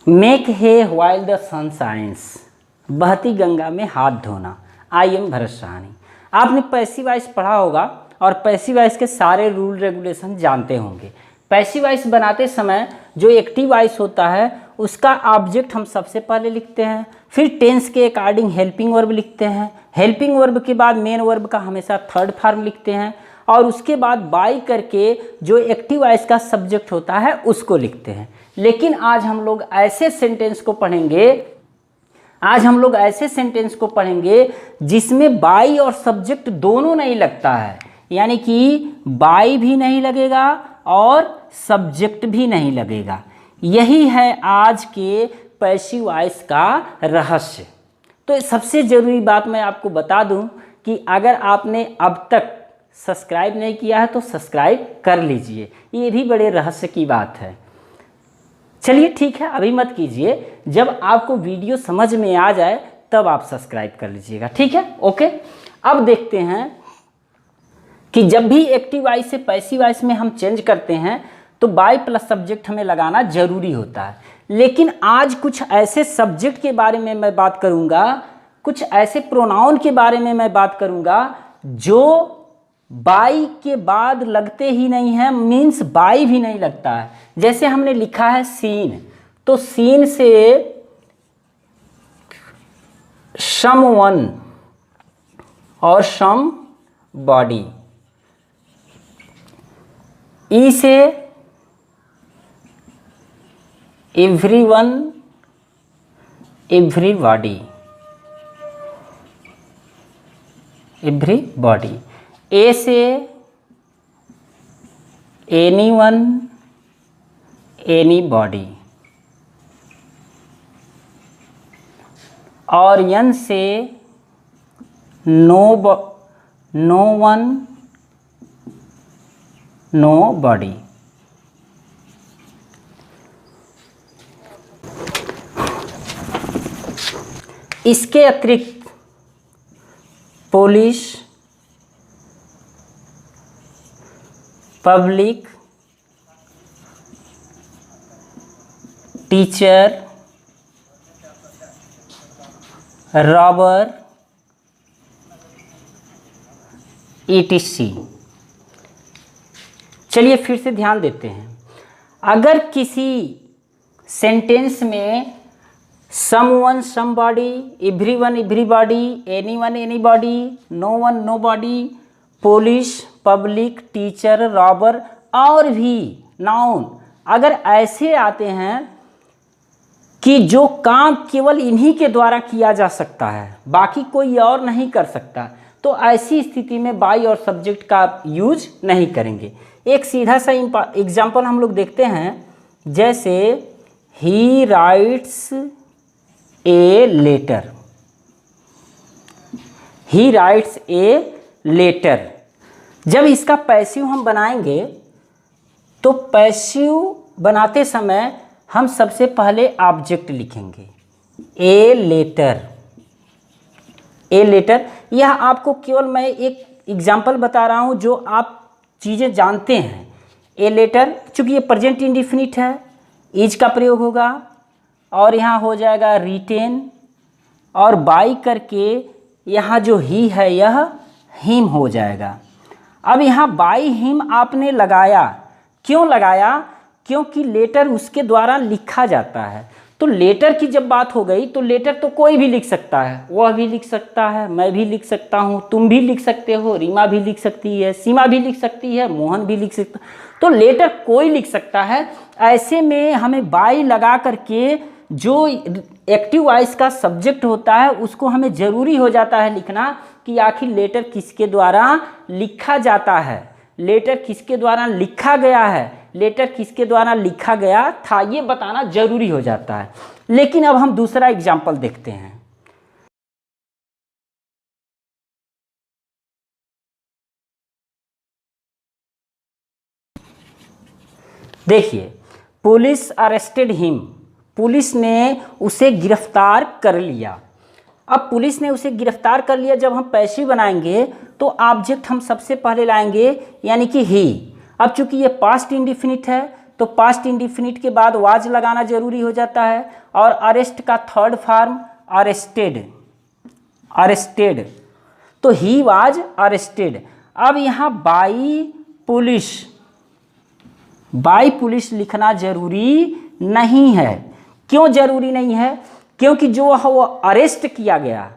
Make hay while the sun shines, बहती गंगा में हाथ धोना। I am Bharat Sahani. आपने पैसिव वॉइस पढ़ा होगा और पैसिव वॉइस के सारे रूल रेगुलेशन जानते होंगे। पैसिव वॉइस बनाते समय जो एक्टिव वॉइस होता है उसका ऑब्जेक्ट हम सबसे पहले लिखते हैं, फिर टेंस के अकॉर्डिंग हेल्पिंग वर्ब लिखते हैं, हेल्पिंग वर्ब के बाद मेन वर्ब का हमेशा थर्ड फॉर्म लिखते हैं और उसके बाद बाई करके जो एक्टिव वॉइस का सब्जेक्ट होता है उसको लिखते हैं। लेकिन आज हम लोग ऐसे सेंटेंस को पढ़ेंगे जिसमें बाई और सब्जेक्ट दोनों नहीं लगता है, यानी कि बाई भी नहीं लगेगा और सब्जेक्ट भी नहीं लगेगा। यही है आज के पैसिव वॉइस का रहस्य। तो सबसे ज़रूरी बात मैं आपको बता दूं कि अगर आपने अब तक सब्सक्राइब नहीं किया है तो सब्सक्राइब कर लीजिए, ये भी बड़े रहस्य की बात है। चलिए ठीक है, अभी मत कीजिए, जब आपको वीडियो समझ में आ जाए तब आप सब्सक्राइब कर लीजिएगा, ठीक है। ओके, अब देखते हैं कि जब भी एक्टिव वॉइस से पैसिव वॉइस में हम चेंज करते हैं तो बाई प्लस सब्जेक्ट हमें लगाना जरूरी होता है। लेकिन आज कुछ ऐसे सब्जेक्ट के बारे में मैं बात करूंगा, कुछ ऐसे प्रोनाउन के बारे में मैं बात करूंगा जो बाई के बाद लगते ही नहीं है, मीन्स बाई भी नहीं लगता है। जैसे हमने लिखा है सीन, तो सीन से समवन और सम बॉडी, ई से एवरीवन एवरीबॉडी, एवरीबॉडी, ए से एनीवन एनीबॉडी और एन से नो वन नोबॉडी। इसके अतिरिक्त police, public, teacher, robber, ETC। चलिए फिर से ध्यान देते हैं। अगर किसी सेंटेंस में someone somebody, everyone everybody, anyone anybody, no one nobody, police, public, teacher, robber और भी नाउन अगर ऐसे आते हैं कि जो काम केवल इन्हीं के द्वारा किया जा सकता है, बाकी कोई और नहीं कर सकता, तो ऐसी स्थिति में बाई और सब्जेक्ट का यूज नहीं करेंगे। एक सीधा सा एग्जाम्पल हम लोग देखते हैं, जैसे he writes a letter, he writes a letter. जब इसका पैसिव हम बनाएंगे तो पैसिव बनाते समय हम सबसे पहले ऑब्जेक्ट लिखेंगे, ए लेटर, ए लेटर। यह आपको केवल मैं एक एग्जाम्पल बता रहा हूं जो आप चीज़ें जानते हैं। ए लेटर, चूँकि ये प्रेजेंट इंडिफिनिट है, इज का प्रयोग होगा और यहाँ हो जाएगा रिटेन और बाई करके यहाँ जो ही है यह हिम हो जाएगा। अब यहाँ बाई हिम आपने लगाया, क्यों लगाया? क्योंकि लेटर उसके द्वारा लिखा जाता है। तो लेटर की जब बात हो गई तो लेटर तो कोई भी लिख सकता है, वह भी लिख सकता है, मैं भी लिख सकता हूँ, तुम भी लिख सकते हो, रीमा भी लिख सकती है, सीमा भी लिख सकती है, मोहन भी लिख सकता, तो लेटर कोई लिख सकता है। ऐसे में हमें बाई लगा करके जो एक्टिव वॉइस का सब्जेक्ट होता है उसको हमें ज़रूरी हो जाता है लिखना कि आखिर लेटर किसके द्वारा लिखा जाता है, लेटर किसके द्वारा लिखा गया है, लेटर किसके द्वारा लिखा गया था, ये बताना जरूरी हो जाता है। लेकिन अब हम दूसरा एग्जाम्पल देखते हैं। देखिए, पुलिस अरेस्टेड हिम, पुलिस ने उसे गिरफ्तार कर लिया। अब पुलिस ने उसे गिरफ्तार कर लिया, जब हम पैसिव बनाएंगे तो ऑब्जेक्ट हम सबसे पहले लाएंगे यानी कि ही। अब चूंकि ये पास्ट इंडिफिनिट है तो पास्ट इंडिफिनिट के बाद वाज लगाना जरूरी हो जाता है। और अरेस्ट का थर्ड फॉर्म अरेस्टेड, अरेस्टेड, तो ही वाज अरेस्टेड। अब यहाँ बाई पुलिस लिखना जरूरी नहीं है। क्यों जरूरी नहीं है? क्योंकि जो वो अरेस्ट किया गया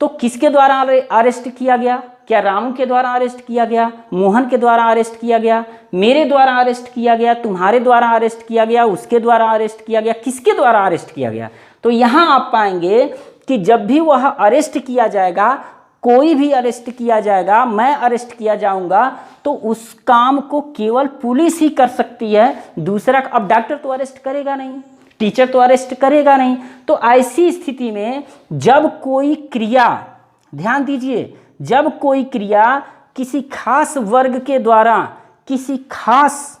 तो किसके द्वारा अरेस्ट किया गया? क्या रामू के द्वारा अरेस्ट किया गया, मोहन के द्वारा अरेस्ट किया गया, मेरे द्वारा अरेस्ट किया गया, तुम्हारे द्वारा अरेस्ट किया गया, उसके द्वारा अरेस्ट किया गया, किसके द्वारा अरेस्ट किया गया? तो यहाँ आप पाएंगे कि जब भी वह अरेस्ट किया जाएगा, कोई भी अरेस्ट किया जाएगा, मैं अरेस्ट किया जाऊंगा, तो उस काम को केवल पुलिस ही कर सकती है, दूसरा। अब डॉक्टर तो अरेस्ट करेगा नहीं, टीचर तो अरेस्ट करेगा नहीं। तो ऐसी स्थिति में जब कोई क्रिया, ध्यान दीजिए, जब कोई क्रिया किसी खास वर्ग के द्वारा, किसी खास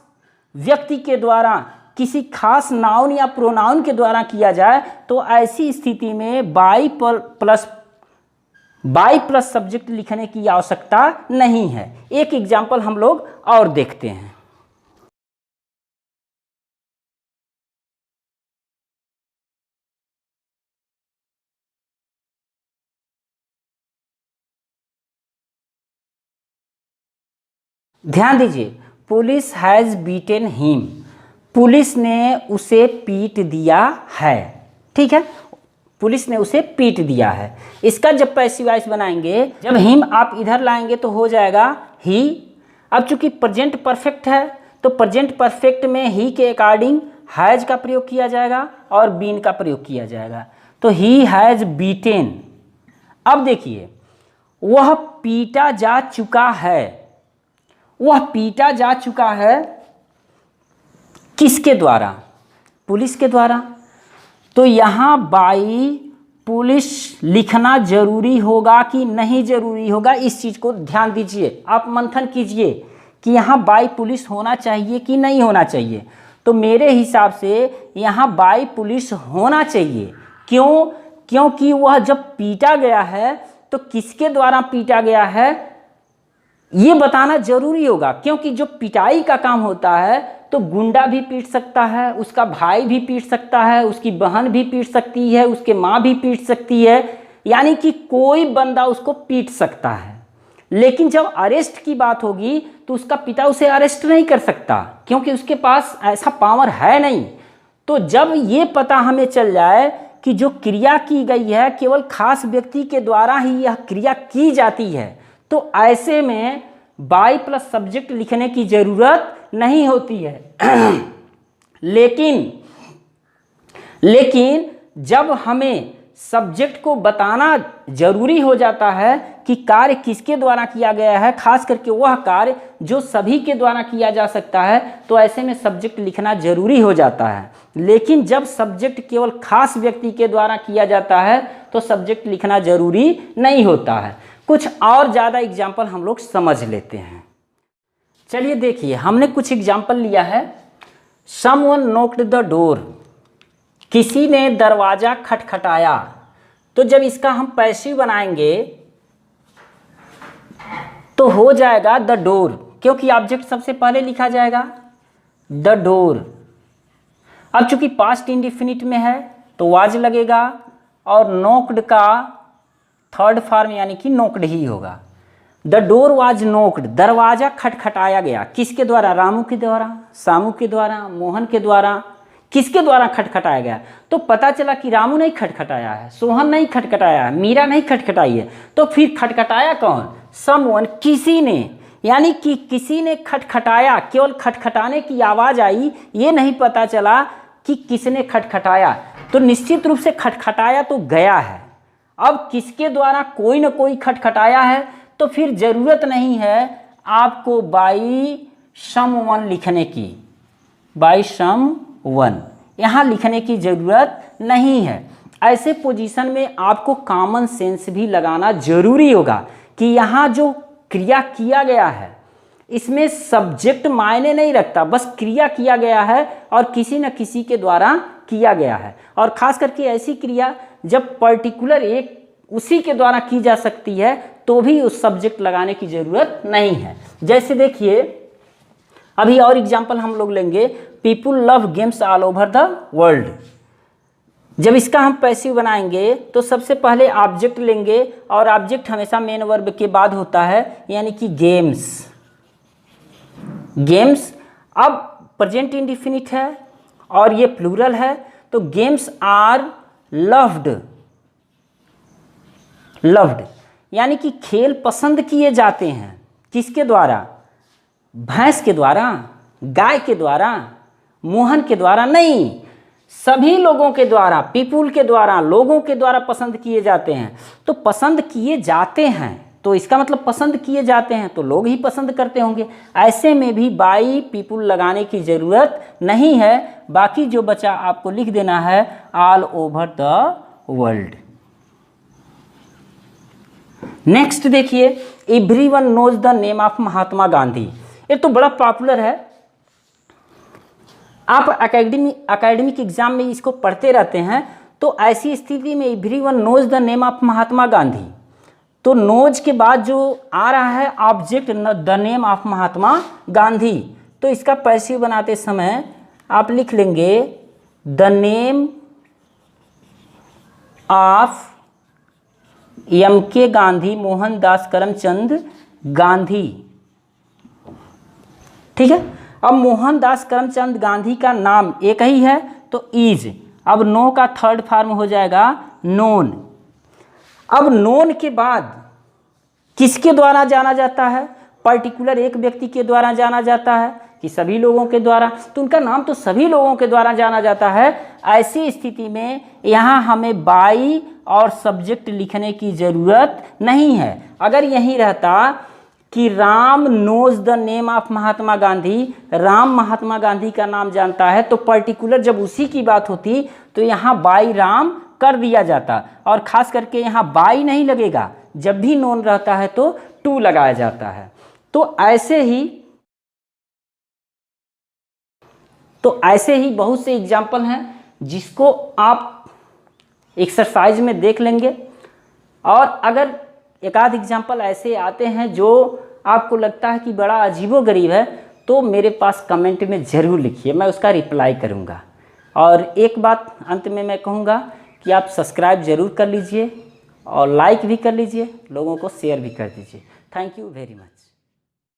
व्यक्ति के द्वारा, किसी खास नाउन या प्रोनाउन के द्वारा किया जाए, तो ऐसी स्थिति में बाई प्लस सब्जेक्ट लिखने की आवश्यकता नहीं है। एक एग्जाम्पल हम लोग और देखते हैं। ध्यान दीजिए, police has beaten him, police ने उसे पीट दिया है। ठीक है, पुलिस ने उसे पीट दिया है। इसका जब पैसिव वॉइस बनाएंगे, जब हिम आप इधर लाएंगे तो हो जाएगा ही। अब चूंकि प्रेजेंट परफेक्ट है तो प्रेजेंट परफेक्ट में ही के अकॉर्डिंग हैज़ का प्रयोग किया जाएगा और बीन का प्रयोग किया जाएगा। तो ही हैज़ बीटेन। अब देखिए, वह पीटा जा चुका है, वह पीटा जा चुका है किसके द्वारा? पुलिस के द्वारा। तो यहाँ बाई पुलिस लिखना जरूरी होगा कि नहीं जरूरी होगा? इस चीज़ को ध्यान दीजिए, आप मंथन कीजिए कि यहाँ बाई पुलिस होना चाहिए कि नहीं होना चाहिए। तो मेरे हिसाब से यहाँ बाई पुलिस होना चाहिए। क्यों? क्योंकि वह जब पीटा गया है तो किसके द्वारा पीटा गया है ये बताना जरूरी होगा। क्योंकि जो पिटाई का काम होता है तो गुंडा भी पीट सकता है, उसका भाई भी पीट सकता है, उसकी बहन भी पीट सकती है, उसके माँ भी पीट सकती है, यानी कि कोई बंदा उसको पीट सकता है। लेकिन जब अरेस्ट की बात होगी तो उसका पिता उसे अरेस्ट नहीं कर सकता, क्योंकि उसके पास ऐसा पावर है नहीं। तो जब ये पता हमें चल जाए कि जो क्रिया की गई है केवल खास व्यक्ति के द्वारा ही यह क्रिया की जाती है, तो ऐसे में बाई प्लस सब्जेक्ट लिखने की जरूरत नहीं होती है। लेकिन जब हमें सब्जेक्ट को बताना जरूरी हो जाता है कि कार्य किसके द्वारा किया गया है, खास करके वह कार्य जो सभी के द्वारा किया जा सकता है, तो ऐसे में सब्जेक्ट लिखना जरूरी हो जाता है। लेकिन जब सब्जेक्ट केवल खास व्यक्ति के द्वारा किया जाता है तो सब्जेक्ट लिखना जरूरी नहीं होता है। कुछ और ज़्यादा एग्जाम्पल हम लोग समझ लेते हैं। चलिए देखिए, हमने कुछ एग्जाम्पल लिया है। समवन नोक्ड द डोर, किसी ने दरवाज़ा खटखटाया। तो जब इसका हम पैसिव बनाएंगे तो हो जाएगा द डोर, क्योंकि ऑब्जेक्ट सबसे पहले लिखा जाएगा द डोर। अब चूंकि पास्ट इंडिफिनिट में है तो वाज लगेगा और नोक्ड का थर्ड फॉर्म यानी कि नोक्ड ही होगा। द डोर वाज नोक्ड, दरवाजा खटखटाया गया। किसके द्वारा? रामू के द्वारा, सामू के द्वारा, मोहन के द्वारा। किसके द्वारा खटखटाया गया? तो पता चला कि रामू नहीं खटखटाया है, सोहन नहीं खटखटाया है, मीरा नहीं खटखटाई है, तो फिर खटखटाया कौन? समवन, किसी ने, यानी कि किसी ने खटखटाया। केवल खटखटाने की आवाज़ आई, ये नहीं पता चला कि किसने खटखटाया। तो निश्चित रूप से खटखटाया तो गया है। अब किसके द्वारा? कोई ना कोई खटखटाया है, तो फिर ज़रूरत नहीं है आपको बाई समवन लिखने की। बाई समवन यहाँ लिखने की ज़रूरत नहीं है। ऐसे पोजीशन में आपको कॉमन सेंस भी लगाना जरूरी होगा कि यहाँ जो क्रिया किया गया है इसमें सब्जेक्ट मायने नहीं रखता, बस क्रिया किया गया है और किसी न किसी के द्वारा किया गया है। और ख़ास करके ऐसी क्रिया जब पर्टिकुलर एक उसी के द्वारा की जा सकती है तो भी उस सब्जेक्ट लगाने की ज़रूरत नहीं है। जैसे देखिए, अभी और एग्जाम्पल हम लोग लेंगे। People love games all over the world. जब इसका हम पैसिव बनाएंगे तो सबसे पहले ऑब्जेक्ट लेंगे और ऑब्जेक्ट हमेशा मेन वर्ब के बाद होता है, यानी कि गेम्स। गेम्स अब प्रेजेंट इंडिफिनिट है और ये प्लूरल है, तो गेम्स आर लव्ड। लव्ड यानी कि खेल पसंद किए जाते हैं। किसके द्वारा? भैंस के द्वारा, गाय के द्वारा, मोहन के द्वारा नहीं, सभी लोगों के द्वारा, पीपुल के द्वारा, लोगों के द्वारा पसंद किए जाते हैं। तो पसंद किए जाते हैं तो इसका मतलब पसंद किए जाते हैं तो लोग ही पसंद करते होंगे। ऐसे में भी बाई पीपुल लगाने की ज़रूरत नहीं है, बाकी जो बचा आपको लिख देना है all over the world. Next देखिए, everyone knows the name of Mahatma Gandhi. ये तो बड़ा पॉपुलर है, आप एकेडमिक एग्जाम में इसको पढ़ते रहते हैं। तो ऐसी स्थिति में everyone knows the name of Mahatma Gandhi, तो नोज के बाद जो आ रहा है object the name of Mahatma Gandhi, तो इसका पैसिव बनाते समय आप लिख लेंगे द नेम ऑफ एम के गांधी, मोहनदास करमचंद गांधी। ठीक है, अब मोहनदास करमचंद गांधी का नाम एक ही है तो इज, अब नो का थर्ड फॉर्म हो जाएगा नोन। अब नोन के बाद किसके द्वारा जाना जाता है? पर्टिकुलर एक व्यक्ति के द्वारा जाना जाता है कि सभी लोगों के द्वारा? तो उनका नाम तो सभी लोगों के द्वारा जाना जाता है। ऐसी स्थिति में यहाँ हमें बाई और सब्जेक्ट लिखने की ज़रूरत नहीं है। अगर यही रहता कि Ram knows the name of Mahatma Gandhi, Ram Mahatma Gandhi का नाम जानता है, तो पर्टिकुलर जब उसी की बात होती तो यहाँ बाई राम कर दिया जाता, और ख़ास करके यहाँ बाई नहीं लगेगा, जब भी नोन रहता है तो टू लगाया जाता है। तो ऐसे ही बहुत से एग्जाम्पल हैं जिसको आप एक्सरसाइज में देख लेंगे। और अगर एक आध एग्जाम्पल ऐसे आते हैं जो आपको लगता है कि बड़ा अजीबोगरीब है, तो मेरे पास कमेंट में ज़रूर लिखिए, मैं उसका रिप्लाई करूँगा। और एक बात अंत में मैं कहूँगा कि आप सब्सक्राइब ज़रूर कर लीजिए और लाइक भी कर लीजिए, लोगों को शेयर भी कर दीजिए। Thank you very much.